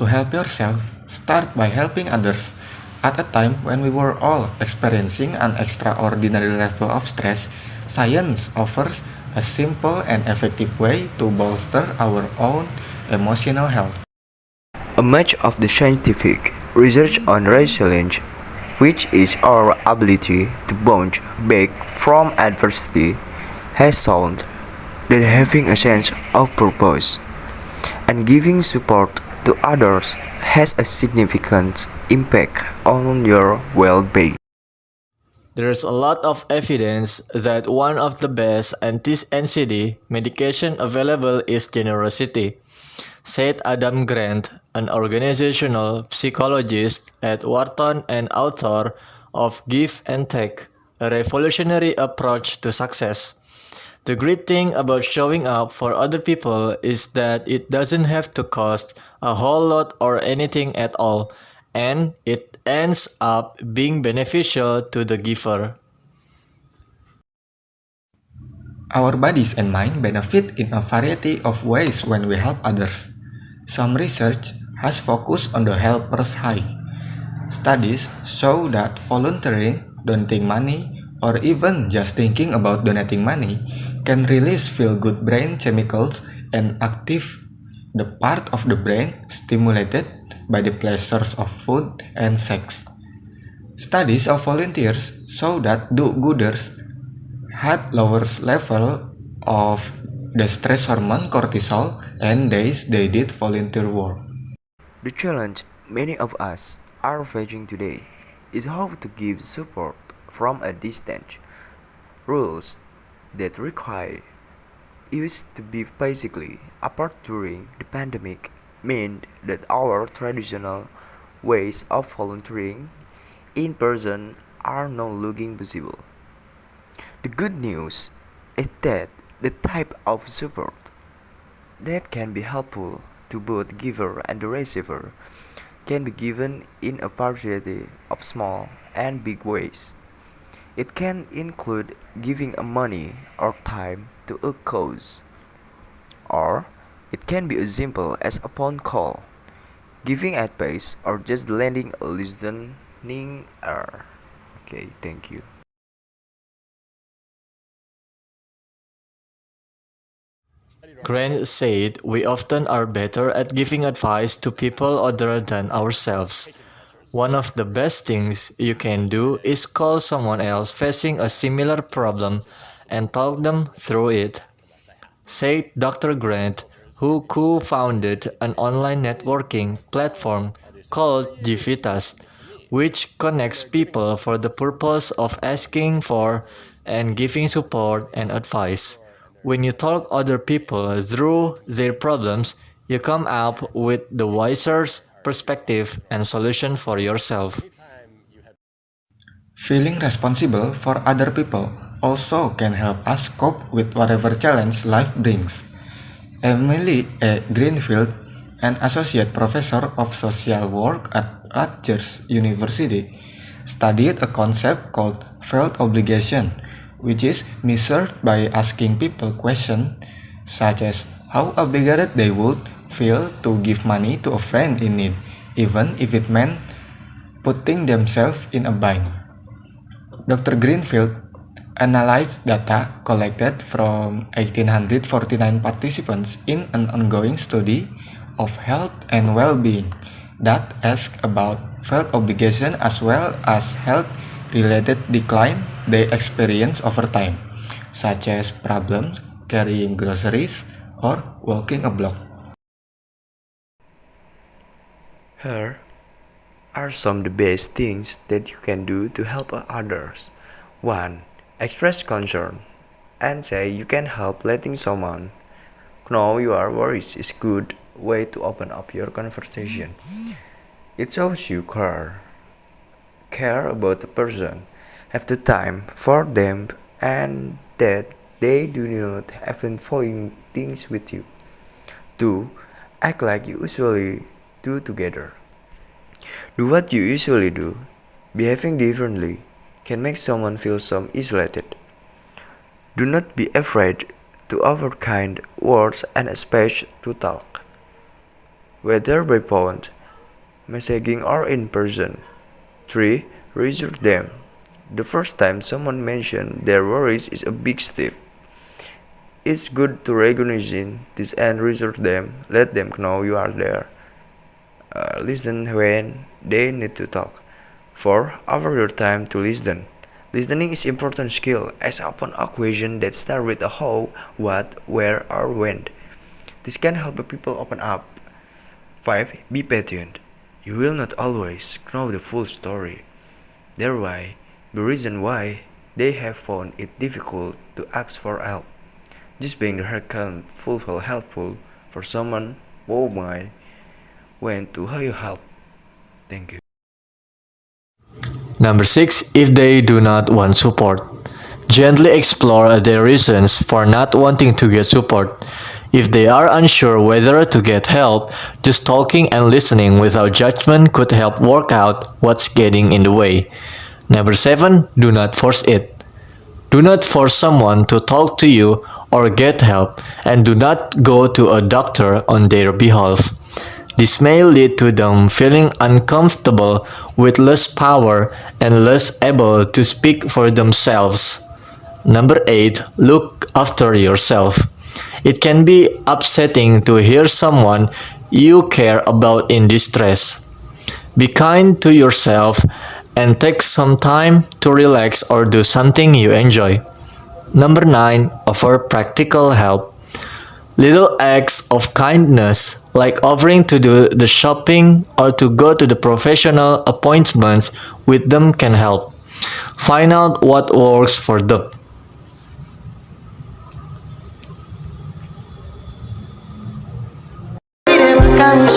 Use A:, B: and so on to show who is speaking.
A: To help yourself, start by helping others. At a time when we were all experiencing an extraordinary level of stress, science offers a simple and effective way to bolster our own emotional health.
B: Much of the scientific research on resilience, which is our ability to bounce back from adversity, has shown that having a sense of purpose and giving support to others has a significant impact on your well-being.
C: There's a lot of evidence that one of the best anti-anxiety medication available is generosity, said Adam Grant, an organizational psychologist at Wharton and author of Give and Take, a revolutionary approach to success. The great thing about showing up for other people is that it doesn't have to cost a whole lot or anything at all, and it ends up being beneficial to the giver.
A: Our bodies and mind benefit in a variety of ways when we help others. Some research has focused on the helper's high. Studies show that volunteering, donating money, or even just thinking about donating money can release feel-good brain chemicals and active the part of the brain stimulated by the pleasures of food and sex. Studies of volunteers show that do-gooders had lower level of the stress hormone cortisol and days they did volunteer work.
B: The challenge many of us are facing today is how to give support from a distance. Rules that require us to be physically apart during the pandemic meant that our traditional ways of volunteering in person are no longer possible. The good news is that the type of support that can be helpful to both giver and the receiver can be given in a variety of small and big ways. It can include giving money or time to a cause, or it can be as simple as a phone call, giving advice, or just lending a listening ear. Okay, thank you.
C: Grant said we often are better at giving advice to people other than ourselves. One of the best things you can do is call someone else facing a similar problem and talk them through it, said Dr. Grant, who co-founded an online networking platform called Givitas, which connects people for the purpose of asking for and giving support and advice. When you talk other people through their problems, you come up with the wiser perspective and solution for yourself.
A: Feeling responsible for other people also can help us cope with whatever challenge life brings. Emily A. Greenfield, an associate professor of social work at Rutgers University, studied a concept called felt obligation, which is measured by asking people questions such as how obligated they would feel to give money to a friend in need, even if it meant putting themselves in a bind. Dr. Greenfield analyzed data collected from 1,849 participants in an ongoing study of health and well-being that asked about felt obligation as well as health-related decline they experience over time, such as problems carrying groceries or walking a block.
B: Here are some of the best things that you can do to help others. 1. Express concern and say you can help letting someone know your worries is good way to open up your conversation. It shows you care about the person, have the time for them, and that they do not have been following things with you. 2. Act like you usually do together. Do what you usually do. Behaving differently can make someone feel some isolated. Do not be afraid to offer kind words and space to talk. whether by phone, messaging, or in person. 3. Reassure them. The first time someone mentions their worries is a big step. It's good to recognize this and reassure them, let them know you are there. Listen when they need to talk. 4. Offer your time to listen. Listening is important skill as often a question that start with a how, what, where, or when. This can help people open up. 5. Be patient. You will not always know the full story. Thereby, the reason why they have found it difficult to ask for help. Just being there can feel helpful for someone who might want to hire help. Thank you.
C: Number 6. If they do not want support, gently explore their reasons for not wanting to get support. If they are unsure whether to get help, just talking and listening without judgment could help work out what's getting in the way. Number 7. Do not force it. Do not force someone to talk to you or get help, and do not go to a doctor on their behalf. This may lead to them feeling uncomfortable with less power and less able to speak for themselves. Number 8. Look after yourself. It can be upsetting to hear someone you care about in distress. Be kind to yourself and take some time to relax or do something you enjoy. Number 9. Offer practical help. Little acts of kindness, like offering to do the shopping or to go to the professional appointments with them, can help. Find out what works for them.
D: Never come